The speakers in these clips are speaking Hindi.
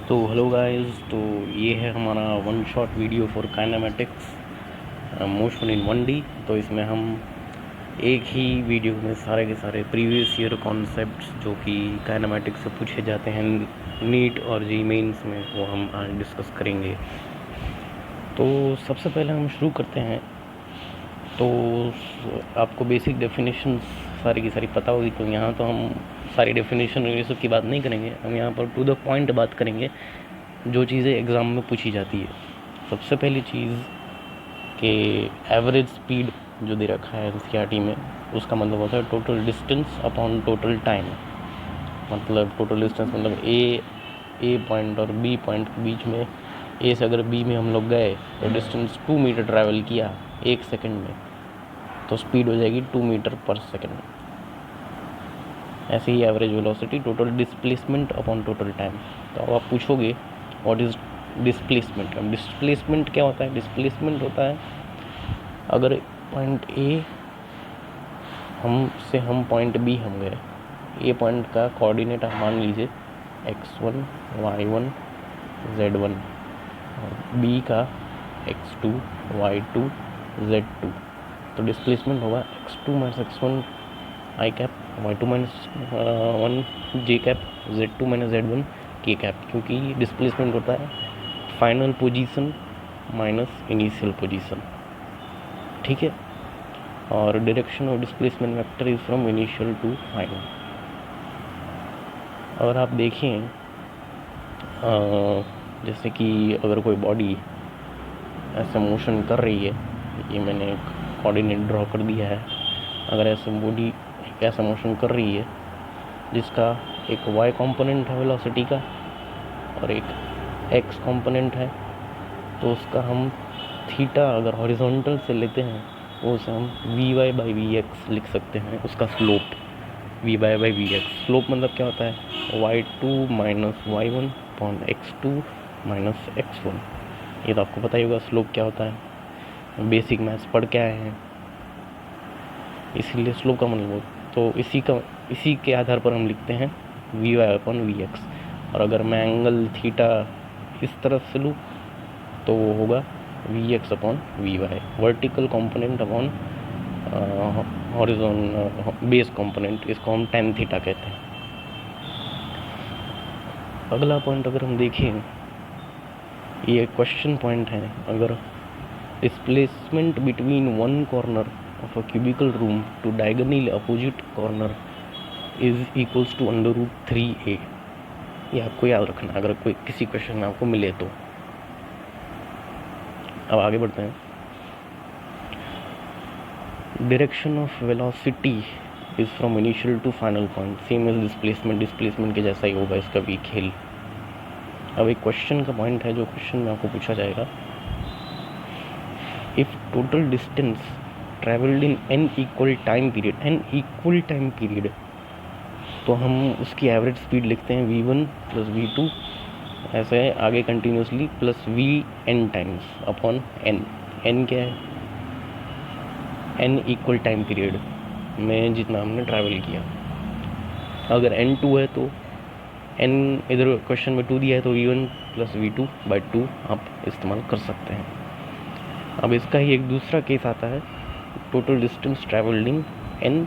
तो हेलो गाइस, तो ये है हमारा one shot video for kinematics motion in 1D। तो इसमें हम एक ही वीडियो में सारे के सारे प्रीवियस ईयर कॉन्सेप्ट्स जो कि काइनेमेटिक्स से पूछे जाते हैं नीट और जी मेंस में, वो हम आज डिस्कस करेंगे। तो सबसे पहले हम शुरू करते हैं। तो आपको बेसिक डेफिनेशन सारी की सारी पता होगी, तो यहाँ तो हम सारी डेफिनेशन ये सब की बात नहीं करेंगे। हम यहाँ पर टू द पॉइंट बात करेंगे जो चीज़ें एग्ज़ाम में पूछी जाती है। सबसे पहली चीज़ कि एवरेज स्पीड जो दे रखा है एनसीईआरटी में, उसका मतलब होता है total distance upon total time. मतलब टोटल डिस्टेंस मतलब ए पॉइंट और बी पॉइंट के बीच में, ए से अगर बी में हम लोग गए तो डिस्टेंस 2 मीटर ट्रैवल किया 1 सेकंड में, तो स्पीड हो जाएगी 2 मीटर पर सेकंड। ऐसे ही average velocity total displacement upon total time. तो अब आप पूछोगे व्हाट इज़ डिस्प्लेसमेंट। अब डिस्प्लेसमेंट क्या होता है? डिस्प्लेसमेंट होता है अगर पॉइंट ए हम पॉइंट बी हम गए, ए पॉइंट का कोऑर्डिनेट आप मान लीजिए x1 y1 z1 और बी का x2 y2 z2। तो डिस्प्लेसमेंट होगा x2 minus x1 i cap, y2 minus 1 j cap, z2 minus z1 k cap, क्योंकि डिस्प्लेसमेंट होता है final position minus initial position. ठीक है। और direction of displacement vector is from initial to final. अगर आप देखें जैसे कि अगर कोई बॉडी ऐसे मोशन कर रही है, ये मैंने एक कोऑर्डिनेट ड्रॉ कर दिया है। अगर ऐसे बॉडी एक ऐसा मोशन कर रही है जिसका एक y कंपोनेंट है वेलोसिटी का और एक x कंपोनेंट है, तो उसका हम थीटा अगर हॉरिजॉन्टल से लेते हैं वो उसे हम vy बाई vx लिख सकते हैं। उसका slope vy by vx। Slope मतलब क्या होता है? y2 minus y1 upon x2 minus x1। ये तो आपको पता ही होगा स्लोप क्या होता है, बेसिक मैथ्स पढ़ के आए हैं, इसीलिए स्लोप का मतलब। तो इसी के आधार पर हम लिखते हैं vy अपॉन vx। और अगर मैं एंगल थीटा इस तरफ से लूँ तो वो होगा vx upon vy, vertical component upon horizon base component. इसको हम tan थीटा कहते हैं। अगला पॉइंट अगर हम देखें, ये क्वेश्चन पॉइंट है। अगर displacement between one corner of a cubical room to diagonally opposite corner is equals to √3a। ये आपको याद रखना अगर कोई किसी क्वेश्चन में आपको मिले तो। अब आगे बढ़ते हैं। Direction of velocity is from initial to final point, same as displacement. Displacement के जैसा ही होगा इसका भी खेल। अब एक क्वेश्चन का पॉइंट है जो क्वेश्चन में आपको पूछा जाएगा, if total distance travelled in n equal time period, तो हम उसकी एवरेज स्पीड लिखते हैं v1 प्लस v2 ऐसे आगे continuously plus vn times upon n। n क्या है? n इक्वल टाइम पीरियड में जितना हमने ट्रैवल किया। अगर n2 है तो n इधर क्वेश्चन में 2 दिया है तो v1 प्लस v2 बाई 2 आप इस्तेमाल कर सकते हैं। अब इसका ही एक दूसरा केस आता है, total distance travelled in n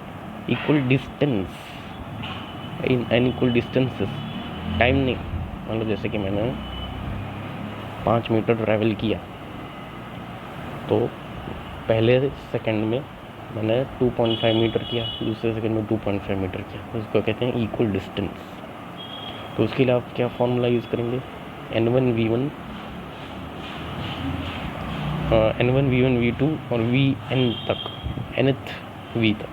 equal distances, time नहीं। मतलब जैसे कि मैंने 5 मीटर ट्रैवल किया तो पहले सेकंड में मैंने 2.5 मीटर किया, दूसरे सेकंड में 2.5 मीटर किया, तो उसको कहते हैं इक्वल डिस्टेंस। तो उसके लिए आप क्या फॉर्मूला यूज़ करेंगे? n1 v1 v2 और vn तक, nth v तक।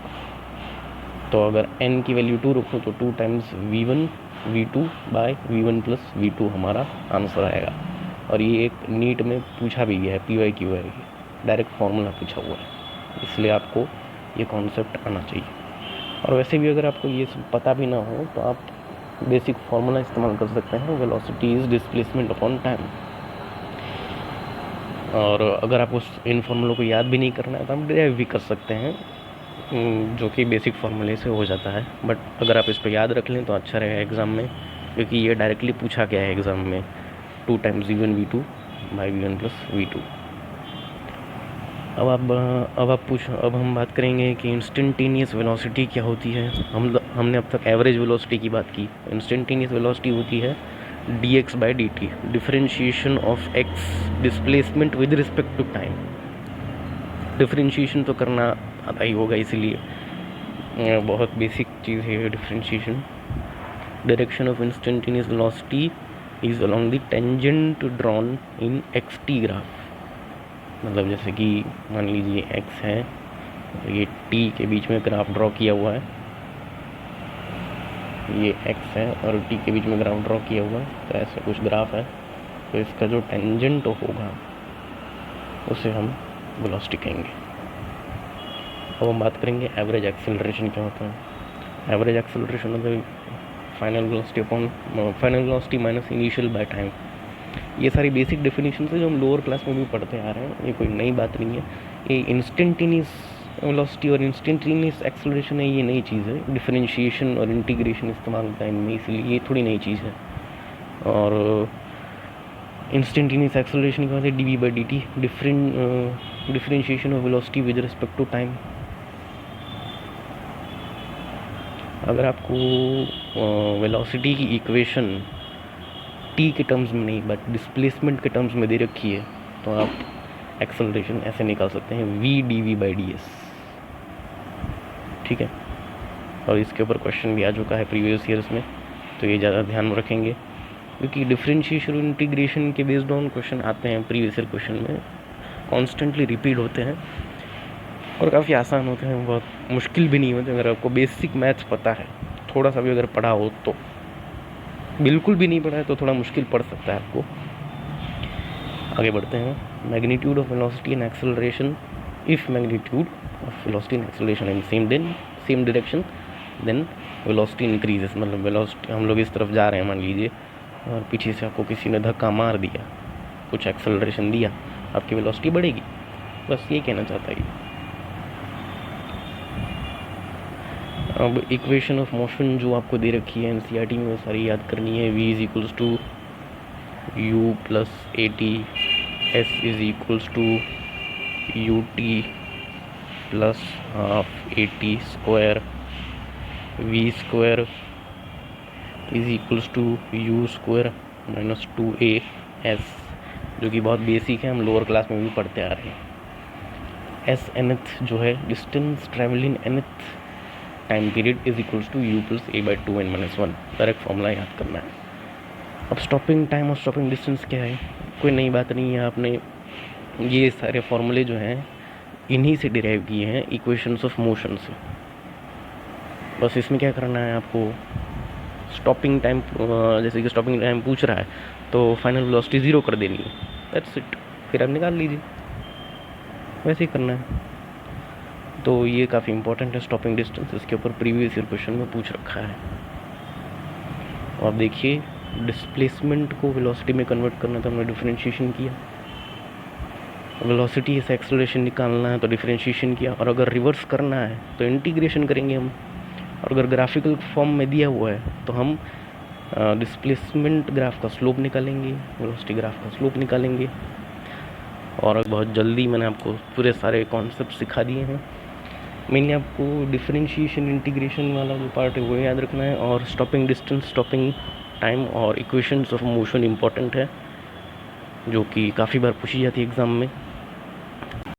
तो अगर n की वैल्यू 2 रखो तो 2 times v1 v2 bye v1 plus v2 हमारा आंसर आएगा। और ये एक नीट में पूछा भी गया है, PYQ है, डायरेक्ट फार्मूला पूछा हुआ है, इसलिए आपको ये कॉन्सेप्ट आना चाहिए। और वैसे भी अगर आपको ये सब पता भी ना हो तो आप बेसिक फार्मूला इस्तेमाल कर सकते हैं, velocity is displacement upon time. और अगर आप उस इन फार्मूलों को याद भी नहीं करना है तो आप डिराइव भी कर सकते हैं, जो कि बेसिक फार्मूले से हो जाता है। बट अगर आप इस पर याद रख लें तो अच्छा रहेगा एग्ज़ाम में, क्योंकि ये डायरेक्टली पूछा गया है एग्ज़ाम में। 2 times v1 by v1 + v2। अब हम बात करेंगे कि इंस्टेंटेनियस वेलोसिटी क्या होती है। हमने अब तक एवरेज वेलोसिटी की बात की। इंस्टेंटेनियस वेलोसिटी होती है dx/dt, differentiation of x displacement with respect to time. Differentiation तो करना आता ही होगा, इसीलिए बहुत बेसिक चीज़ है differentiation. Direction of instantaneous velocity is along the tangent drawn in xt graph. मतलब जैसे कि मान लीजिए x है, ये t के बीच में ग्राफ ड्रॉ किया हुआ है, ये x है और t के बीच में ग्राफ ड्रॉ किया हुआ है, तो ऐसा कुछ ग्राफ है। तो इसका जो टेंजेंट होगा उसे हम वेलोसिटी कहेंगे। अब हम बात करेंगे एवरेज एक्सेलरेशन क्या होता है। एवरेज एक्सेलरेशन मतलब final velocity minus initial by time. ये सारी बेसिक डेफिनेशन है जो हम लोअर क्लास में भी पढ़ते आ रहे हैं, ये कोई नई बात नहीं है। ये इंस्टेंटेनियस वेलोसिटी और इंस्टेंटेनियस एक्सेलरेशन है, ये नई चीज़ है। डिफरेंशिएशन और इंटीग्रेशन इस्तेमाल होता है इनमें, इसलिए ये थोड़ी नई चीज़ है। और इंस्टेंटेनियस एक्सेलरेशन के बाद है dv/dt, differentiation of velocity with respect to time. अगर आपको वेलोसिटी की इक्वेशन t के टर्म्स में नहीं बट डिस्प्लेसमेंट के टर्म्स में दे रखी है, तो आप एक्सेलरेशन ऐसे निकाल सकते हैं v dv/ds, ठीक है। और इसके ऊपर क्वेश्चन भी आ चुका है प्रीवियस ईयर्स में, तो ये ज़्यादा ध्यान में रखेंगे क्योंकि डिफरेंशिएशन और इंटीग्रेशन के बेस्ड ऑन क्वेश्चन आते हैं प्रीवियस ईयर क्वेश्चन में, कॉन्स्टेंटली रिपीट होते हैं और काफ़ी आसान होते हैं, बहुत मुश्किल भी नहीं होते। अगर आपको बेसिक मैथ्स पता है, थोड़ा सा भी अगर पढ़ा हो, तो बिल्कुल भी नहीं पढ़ा है तो थोड़ा मुश्किल पड़ सकता है आपको। आगे बढ़ते हैं। Magnitude of velocity and acceleration. If magnitude of velocity and acceleration in same direction then velocity increases. मतलब वेलोसिटी, हम लोग इस तरफ जा रहे हैं मान लीजिए, और पीछे से आपको किसी ने धक्का मार दिया, कुछ एक्सेलरेशन दिया, आपकी वेलोसिटी बढ़ेगी। बस ये कहना चाहता है। अब इक्वेशन ऑफ मोशन जो आपको दे रखी है एनसीईआरटी में, वो सारी याद करनी है। v = u + at, s = ut + ½ at², v² = u² - 2as, जो कि बहुत बेसिक है, हम लोअर क्लास में भी पढ़ते आ रहे हैं। s nth जो है distance travel in nth time period is equals to u + a/2n - 1। Direct formula याद करना है। अब स्टॉपिंग टाइम और स्टॉपिंग डिस्टेंस क्या है, कोई नई बात नहीं है। आपने ये सारे फॉर्मूले जो हैं इन्हीं से डिराइव किए हैं, इक्वेशंस ऑफ मोशन से। बस इसमें क्या करना है आपको, स्टॉपिंग टाइम, जैसे कि स्टॉपिंग टाइम पूछ रहा है तो फाइनल वेलोसिटी 0 कर देनी है, दैट्स इट, फिर आप निकाल लीजिए, वैसे ही करना है। तो ये काफ़ी इंपॉर्टेंट है स्टॉपिंग डिस्टेंस, इसके ऊपर प्रीवियस ईयर क्वेश्चन में पूछ रखा है। और देखिए, डिस्प्लेसमेंट को वेलोसिटी में कन्वर्ट करना तो हमने डिफरेंशिएशन किया, वेलोसिटी से एक्सेलरेशन निकालना है तो डिफरेंशिएशन किया, और अगर रिवर्स करना है तो इंटीग्रेशन करेंगे हम। और अगर ग्राफिकल फॉर्म में दिया हुआ है तो हम डिस्प्लेसमेंट ग्राफ का स्लोप निकालेंगे, वेलोसिटी ग्राफ का स्लोप निकालेंगे। और बहुत जल्दी मैंने आपको पूरे सारे कॉन्सेप्ट सिखा दिए हैं। मेनली आपको डिफरेंशिएशन इंटीग्रेशन वाला जो पार्ट है वो याद रखना है, और स्टॉपिंग डिस्टेंस, स्टॉपिंग टाइम और इक्वेशंस ऑफ मोशन इम्पॉर्टेंट है, जो कि काफ़ी बार पूछी जाती है एग्ज़ाम में।